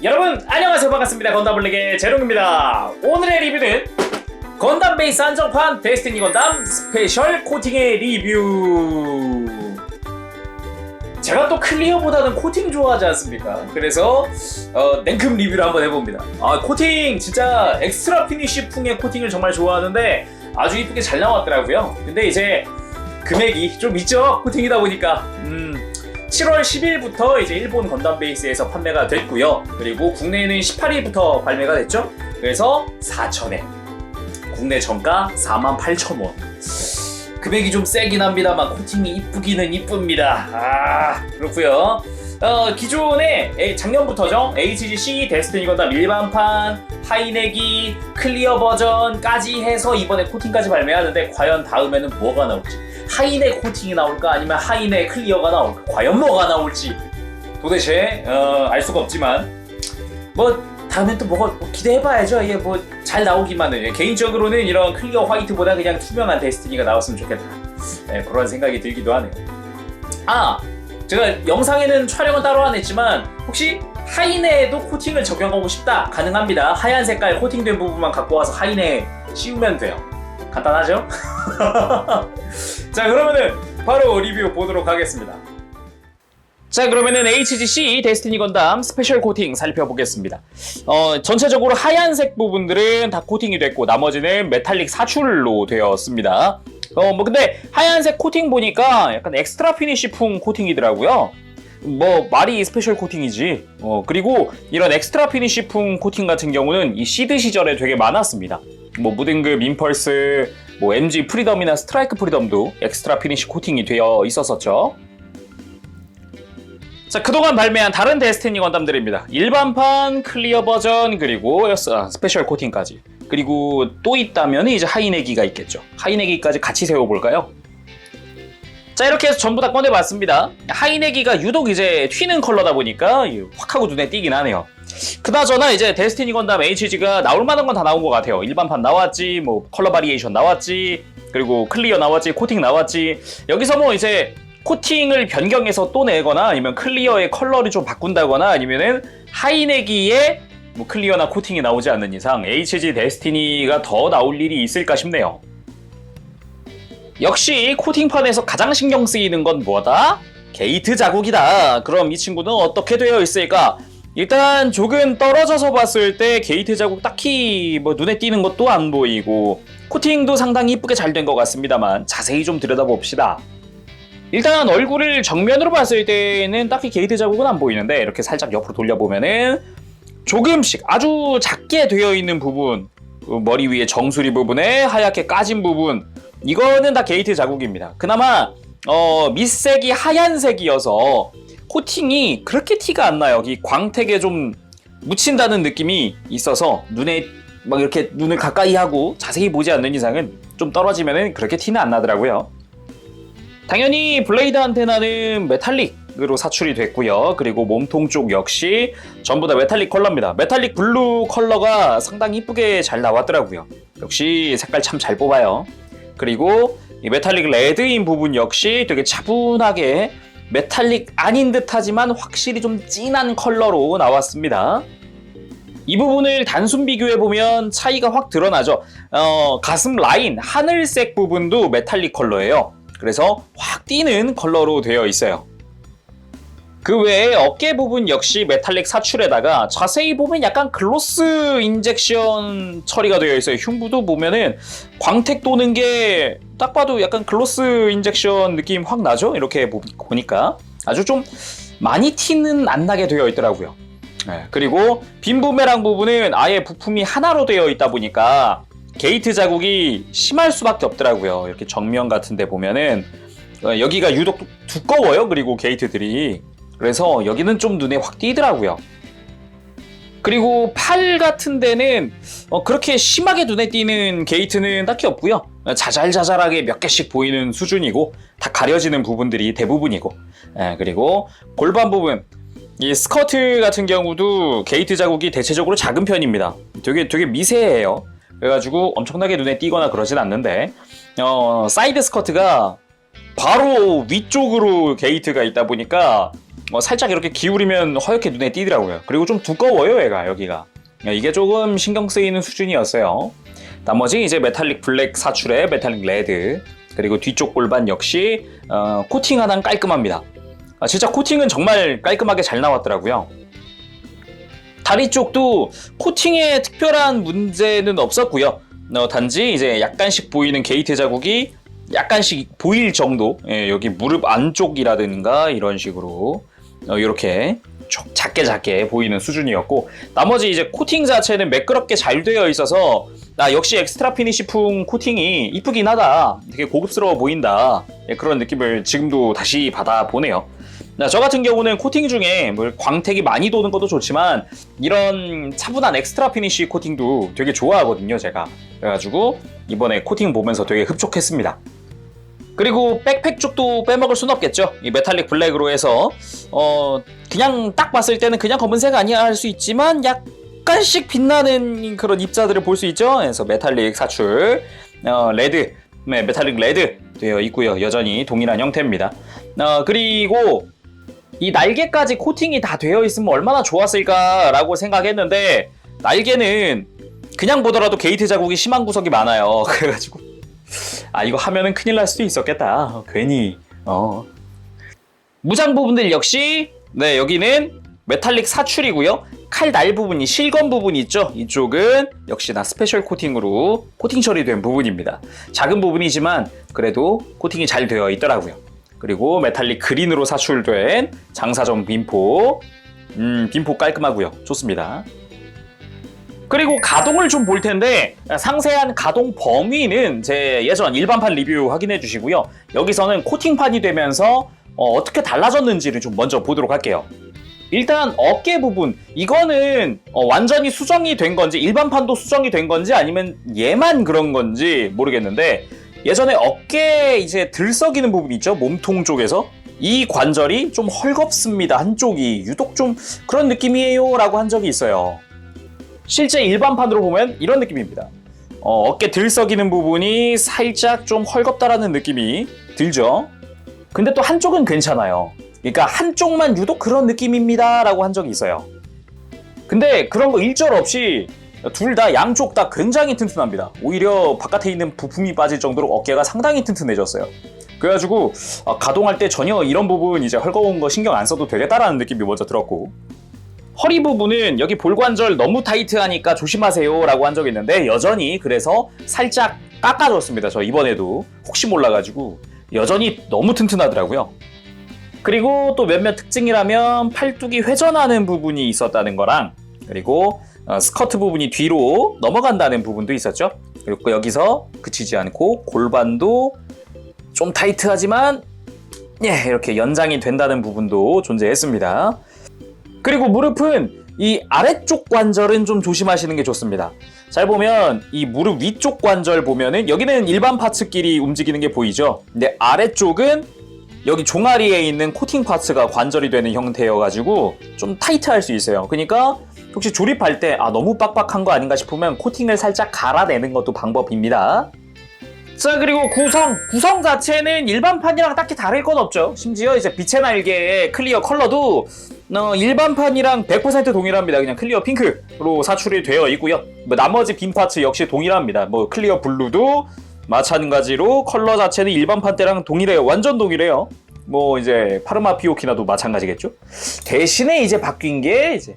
여러분 안녕하세요, 반갑습니다. 건담블랙의 제롱입니다. 오늘의 리뷰는 건담 베이스 한정판 데스티니 건담 스페셜 코팅의 리뷰. 제가 또 클리어보다는 코팅 좋아하지 않습니까? 그래서 냉큼 리뷰를 한번 해봅니다. 코팅 진짜 엑스트라 피니쉬풍의 코팅을 정말 좋아하는데 아주 이쁘게 잘 나왔더라고요. 근데 이제 금액이 좀 있죠? 코팅이다 보니까 7월 10일부터 이제 일본 건담 베이스에서 판매가 됐고요. 그리고 국내에는 18일부터 발매가 됐죠. 그래서 4,000엔, 국내 정가 48,000원. 금액이 좀 세긴 합니다만 코팅이 이쁘기는 이쁩니다. 그렇고요. 기존에 작년부터죠, HGC 데스티니 건담 일반판, 하이네기, 클리어 버전까지 해서 이번에 코팅까지 발매하는데 과연 다음에는 뭐가 나올지, 하이네 코팅이 나올까 아니면 하이네 클리어가 나올까, 과연 뭐가 나올지 도대체 알 수가 없지만 뭐 다음엔 또 뭐가 기대해봐야죠. 이게 뭐 잘 나오기만은. 개인적으로는 이런 클리어 화이트보다 그냥 투명한 데스티니가 나왔으면 좋겠다, 그런 생각이 들기도 하네요. 제가 영상에는 촬영은 따로 안 했지만 혹시 하이네에도 코팅을 적용하고 싶다, 가능합니다. 하얀 색깔 코팅된 부분만 갖고 와서 하이네에 씌우면 돼요. 간단하죠? 자, 그러면은 바로 리뷰 보도록 하겠습니다. 자, 그러면은 HGC 데스티니 건담 스페셜 코팅 살펴보겠습니다. 전체적으로 하얀색 부분들은 다 코팅이 됐고 나머지는 메탈릭 사출로 되었습니다. 근데 하얀색 코팅 보니까 약간 엑스트라 피니쉬풍 코팅이더라고요. 말이 스페셜 코팅이지. 그리고 이런 엑스트라 피니쉬풍 코팅 같은 경우는 이 시드 시절에 되게 많았습니다. 무등급 임펄스, MG 프리덤이나 스트라이크 프리덤도 엑스트라 피니쉬 코팅이 되어 있었었죠. 자, 그동안 발매한 다른 데스티니 건담들입니다. 일반판, 클리어 버전, 그리고 스페셜 코팅까지. 그리고 또 있다면 이제 하이네기가 있겠죠. 하이네기까지 같이 세워볼까요? 자, 이렇게 해서 전부 다 꺼내봤습니다. 하이네기가 유독 이제 튀는 컬러다 보니까 확 하고 눈에 띄긴 하네요. 그나저나 이제 데스티니 건담 HG가 나올 만한 건 다 나온 것 같아요. 일반판 나왔지, 컬러 바리에이션 나왔지, 그리고 클리어 나왔지, 코팅 나왔지. 여기서 이제 코팅을 변경해서 또 내거나 아니면 클리어의 컬러를 좀 바꾼다거나 아니면은 하이네기에 클리어나 코팅이 나오지 않는 이상 HG 데스티니가 더 나올 일이 있을까 싶네요. 역시 코팅판에서 가장 신경 쓰이는 건 뭐다? 게이트 자국이다. 그럼 이 친구는 어떻게 되어 있을까? 일단 조금 떨어져서 봤을 때 게이트 자국 딱히 눈에 띄는 것도 안 보이고 코팅도 상당히 이쁘게 잘 된 것 같습니다만 자세히 좀 들여다봅시다. 일단 얼굴을 정면으로 봤을 때는 딱히 게이트 자국은 안 보이는데 이렇게 살짝 옆으로 돌려보면은 조금씩 아주 작게 되어 있는 부분, 머리 위에 정수리 부분에 하얗게 까진 부분, 이거는 다 게이트 자국입니다. 그나마 밑색이 하얀색이어서 코팅이 그렇게 티가 안 나요. 이 광택에 좀 묻힌다는 느낌이 있어서 눈에 이렇게 눈을 가까이 하고 자세히 보지 않는 이상은 좀 떨어지면은 그렇게 티는 안 나더라고요. 당연히 블레이드 안테나는 메탈릭으로 사출이 됐고요. 그리고 몸통 쪽 역시 전부 다 메탈릭 컬러입니다. 메탈릭 블루 컬러가 상당히 이쁘게 잘 나왔더라고요. 역시 색깔 참 잘 뽑아요. 그리고 이 메탈릭 레드인 부분 역시 되게 차분하게 메탈릭 아닌 듯하지만 확실히 좀 진한 컬러로 나왔습니다. 이 부분을 단순 비교해보면 차이가 확 드러나죠. 가슴 라인, 하늘색 부분도 메탈릭 컬러예요. 그래서 확 띄는 컬러로 되어 있어요. 그 외에 어깨 부분 역시 메탈릭 사출에다가 자세히 보면 약간 글로스 인젝션 처리가 되어 있어요. 흉부도 보면은 광택 도는 게 딱 봐도 약간 글로스 인젝션 느낌 확 나죠? 이렇게 보니까 아주 좀 많이 티는 안 나게 되어 있더라고요. 그리고 빈 부메랑 부분은 아예 부품이 하나로 되어 있다 보니까 게이트 자국이 심할 수밖에 없더라고요. 이렇게 정면 같은 데 보면은 여기가 유독 두꺼워요. 그리고 게이트들이. 그래서 여기는 좀 눈에 확 띄더라고요. 그리고 팔 같은 데는 그렇게 심하게 눈에 띄는 게이트는 딱히 없고요. 자잘자잘하게 몇 개씩 보이는 수준이고 다 가려지는 부분들이 대부분이고, 그리고 골반 부분, 이 스커트 같은 경우도 게이트 자국이 대체적으로 작은 편입니다. 되게 미세해요. 그래가지고 엄청나게 눈에 띄거나 그러진 않는데 사이드 스커트가 바로 위쪽으로 게이트가 있다 보니까 살짝 이렇게 기울이면 허옇게 눈에 띄더라고요. 그리고 좀 두꺼워요, 얘가 여기가. 이게 조금 신경 쓰이는 수준이었어요. 나머지 이제 메탈릭 블랙 사출에 메탈릭 레드, 그리고 뒤쪽 골반 역시 코팅 하나는 깔끔합니다. 진짜 코팅은 정말 깔끔하게 잘 나왔더라고요. 다리 쪽도 코팅에 특별한 문제는 없었고요. 단지 이제 약간씩 보이는 게이트 자국이 약간씩 보일 정도, 여기 무릎 안쪽이라든가 이런 식으로 이렇게 작게 보이는 수준이었고, 나머지 이제 코팅 자체는 매끄럽게 잘 되어 있어서 역시 엑스트라 피니시풍 코팅이 이쁘긴 하다, 되게 고급스러워 보인다, 그런 느낌을 지금도 다시 받아보네요. 저 같은 경우는 코팅 중에 광택이 많이 도는 것도 좋지만 이런 차분한 엑스트라 피니시 코팅도 되게 좋아하거든요, 제가. 그래가지고 이번에 코팅 보면서 되게 흡족했습니다. 그리고 백팩 쪽도 빼먹을 순 없겠죠. 이 메탈릭 블랙으로 해서 그냥 딱 봤을 때는 그냥 검은색 아니야 할 수 있지만 약간씩 빛나는 그런 입자들을 볼 수 있죠. 그래서 메탈릭 사출, 레드, 메탈릭 레드 되어 있고요. 여전히 동일한 형태입니다. 그리고 이 날개까지 코팅이 다 되어 있으면 얼마나 좋았을까라고 생각했는데, 날개는 그냥 보더라도 게이트 자국이 심한 구석이 많아요. 그래가지고 이거 하면은 큰일 날 수도 있었겠다. 괜히. 무장 부분들 역시 여기는 메탈릭 사출이고요. 칼 날 부분이, 실검 부분이 있죠. 이쪽은 역시나 스페셜 코팅으로 코팅 처리된 부분입니다. 작은 부분이지만 그래도 코팅이 잘 되어 있더라고요. 그리고 메탈릭 그린으로 사출된 장사정 빈포, 빈포 깔끔하고요. 좋습니다. 그리고 가동을 좀 볼 텐데, 상세한 가동 범위는 제 예전 일반판 리뷰 확인해 주시고요. 여기서는 코팅판이 되면서 어떻게 달라졌는지를 좀 먼저 보도록 할게요. 일단 어깨 부분, 이거는 완전히 수정이 된 건지, 일반판도 수정이 된 건지 아니면 얘만 그런 건지 모르겠는데, 예전에 어깨 이제 들썩이는 부분 있죠? 몸통 쪽에서 이 관절이 좀 헐겁습니다. 한쪽이 유독 좀 그런 느낌이에요 라고 한 적이 있어요. 실제 일반판으로 보면 이런 느낌입니다. 어깨 들썩이는 부분이 살짝 좀 헐겁다라는 느낌이 들죠. 근데 또 한쪽은 괜찮아요. 그러니까 한쪽만 유독 그런 느낌입니다 라고 한 적이 있어요. 근데 그런 거 일절 없이 둘 다, 양쪽 다 굉장히 튼튼합니다. 오히려 바깥에 있는 부품이 빠질 정도로 어깨가 상당히 튼튼해졌어요. 그래가지고 가동할 때 전혀 이런 부분 이제 헐거운 거 신경 안 써도 되겠다라는 느낌이 먼저 들었고, 허리 부분은 여기 볼관절 너무 타이트하니까 조심하세요 라고 한 적이 있는데, 여전히 그래서 살짝 깎아줬습니다. 저 이번에도 혹시 몰라가지고 여전히 너무 튼튼하더라고요. 그리고 또 몇몇 특징이라면 팔뚝이 회전하는 부분이 있었다는 거랑, 그리고 스커트 부분이 뒤로 넘어간다는 부분도 있었죠. 그리고 여기서 그치지 않고 골반도 좀 타이트하지만 이렇게 연장이 된다는 부분도 존재했습니다. 그리고 무릎은 이 아래쪽 관절은 좀 조심하시는 게 좋습니다. 잘 보면 이 무릎 위쪽 관절 보면은 여기는 일반 파츠끼리 움직이는 게 보이죠. 근데 아래쪽은 여기 종아리에 있는 코팅 파츠가 관절이 되는 형태여가지고 좀 타이트할 수 있어요. 그러니까 혹시 조립할 때 너무 빡빡한 거 아닌가 싶으면 코팅을 살짝 갈아내는 것도 방법입니다. 자, 그리고 구성 자체는 일반판이랑 딱히 다를 건 없죠. 심지어 이제 빛의 날개의 클리어 컬러도 일반판이랑 100% 동일합니다. 그냥 클리어 핑크로 사출이 되어 있고요. 나머지 빈 파츠 역시 동일합니다. 클리어 블루도 마찬가지로 컬러 자체는 일반판 때랑 동일해요. 완전 동일해요. 이제 파르마 피오키나도 마찬가지겠죠. 대신에 이제 바뀐 게 이제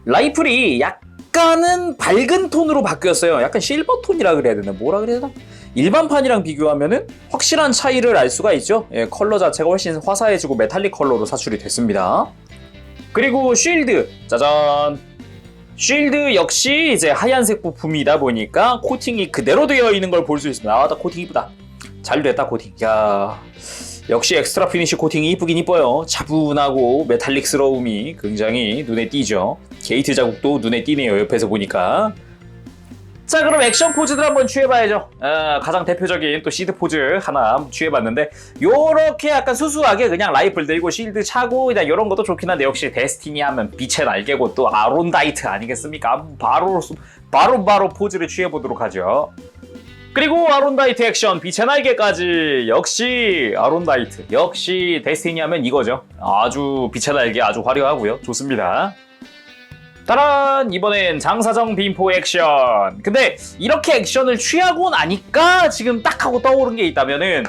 라이플이 약간은 밝은 톤으로 바뀌었어요. 약간 실버 톤이라 그래야 되나, 뭐라 그래야 되나. 일반판이랑 비교하면은 확실한 차이를 알 수가 있죠. 컬러 자체가 훨씬 화사해지고 메탈릭 컬러로 사출이 됐습니다. 그리고 쉴드, 짜잔. 쉴드 역시 이제 하얀색 부품이다 보니까 코팅이 그대로 되어 있는 걸 볼 수 있습니다. 나 코팅 이쁘다. 잘 됐다, 코팅. 야, 역시 엑스트라 피니쉬 코팅이 이쁘긴 이뻐요. 차분하고 메탈릭스러움이 굉장히 눈에 띄죠. 게이트 자국도 눈에 띄네요, 옆에서 보니까. 자, 그럼 액션 포즈들 한번 취해봐야죠. 가장 대표적인 또 시드 포즈 하나 취해봤는데, 요렇게 약간 수수하게 그냥 라이플 들고 실드 차고 그냥 이런 것도 좋긴 한데, 역시 데스티니 하면 빛의 날개고 또 아론다이트 아니겠습니까? 바로 포즈를 취해보도록 하죠. 그리고 아론다이트 액션, 빛의 날개까지. 역시 아론다이트, 역시 데스티니 하면 이거죠. 아주 빛의 날개 아주 화려하고요. 좋습니다. 따란, 이번엔 장사정 빈포 액션. 근데 이렇게 액션을 취하고 나니까 지금 딱 하고 떠오른 게 있다면은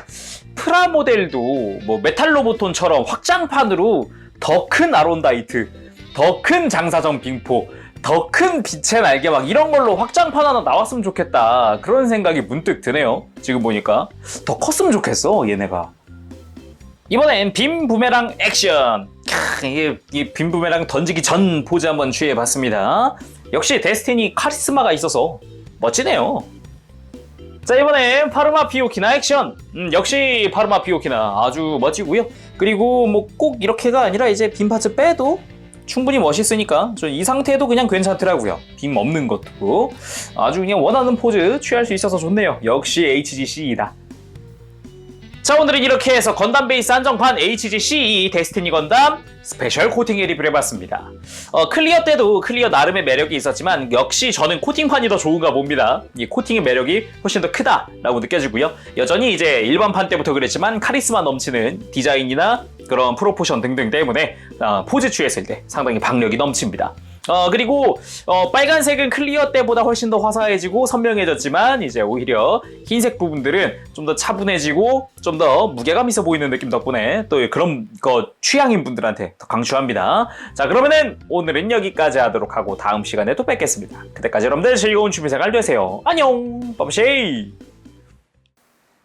프라모델도 뭐 메탈로보톤처럼 확장판으로 더 큰 아론다이트, 더 큰 장사정 빈포, 더 큰 빛의 날개 막 이런 걸로 확장판 하나 나왔으면 좋겠다. 그런 생각이 문득 드네요. 지금 보니까 더 컸으면 좋겠어 얘네가. 이번엔 빔 부메랑 액션. 이게 빔 부메랑 던지기 전 포즈 한번 취해봤습니다. 역시 데스티니 카리스마가 있어서 멋지네요. 자, 이번엔 파르마 피오키나 액션. 역시 파르마 피오키나 아주 멋지고요. 그리고 뭐 꼭 이렇게가 아니라 이제 빔 파츠 빼도 충분히 멋있으니까 저 이 상태도 그냥 괜찮더라고요. 빔 없는 것도 아주 그냥 원하는 포즈 취할 수 있어서 좋네요. 역시 HGC이다. 자, 오늘은 이렇게 해서 건담 베이스 한정판 HGC 데스티니 건담 스페셜 코팅에 리뷰를 해봤습니다. 클리어 때도 클리어 나름의 매력이 있었지만 역시 저는 코팅판이 더 좋은가 봅니다. 이 코팅의 매력이 훨씬 더 크다라고 느껴지고요. 여전히 이제 일반판 때부터 그랬지만 카리스마 넘치는 디자인이나 그런 프로포션 등등 때문에 포즈 취했을 때 상당히 박력이 넘칩니다. 그리고 빨간색은 클리어 때보다 훨씬 더 화사해지고 선명해졌지만 이제 오히려 흰색 부분들은 좀 더 차분해지고 좀 더 무게감 있어 보이는 느낌 덕분에 또 그런 거 취향인 분들한테 더 강추합니다. 자, 그러면은 오늘은 여기까지 하도록 하고 다음 시간에 또 뵙겠습니다. 그때까지 여러분들 즐거운 취미생활 되세요. 안녕, 빠바쉐이.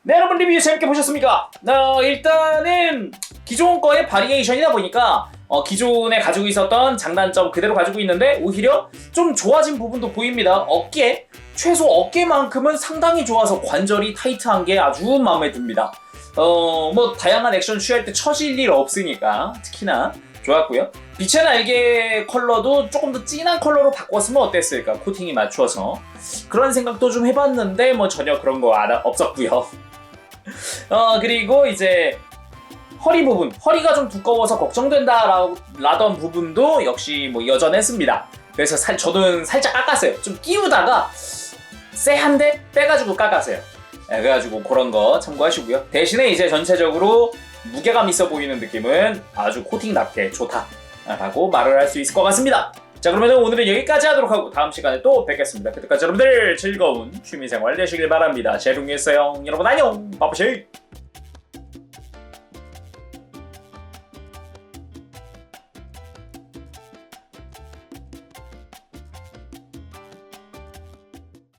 네, 여러분 리뷰 재밌게 보셨습니까? 일단은 기존 거의 바리에이션이다 보니까 기존에 가지고 있었던 장단점 그대로 가지고 있는데 오히려 좀 좋아진 부분도 보입니다. 어깨, 최소 어깨만큼은 상당히 좋아서 관절이 타이트한 게 아주 마음에 듭니다. 뭐 다양한 액션 취할 때 처질 일 없으니까 특히나 좋았고요. 빛의 날개 컬러도 조금 더 진한 컬러로 바꿨으면 어땠을까? 코팅이 맞춰서 그런 생각도 좀 해봤는데 뭐 전혀 그런 거 없었고요. 그리고 이제 허리 부분, 허리가 좀 두꺼워서 걱정된다라던 부분도 역시 뭐 여전했습니다. 그래서 저는 살짝 깎았어요. 좀 끼우다가 쎄한데 빼가지고 깎았어요. 네, 그래가지고 그런 거 참고하시고요. 대신에 이제 전체적으로 무게감 있어 보이는 느낌은 아주 코팅답게 좋다라고 말을 할 수 있을 것 같습니다. 자, 그러면 오늘은 여기까지 하도록 하고 다음 시간에 또 뵙겠습니다. 그때까지 여러분들 즐거운 취미생활 되시길 바랍니다. 제룽이었어요. 여러분 안녕, 바쁘쉐이.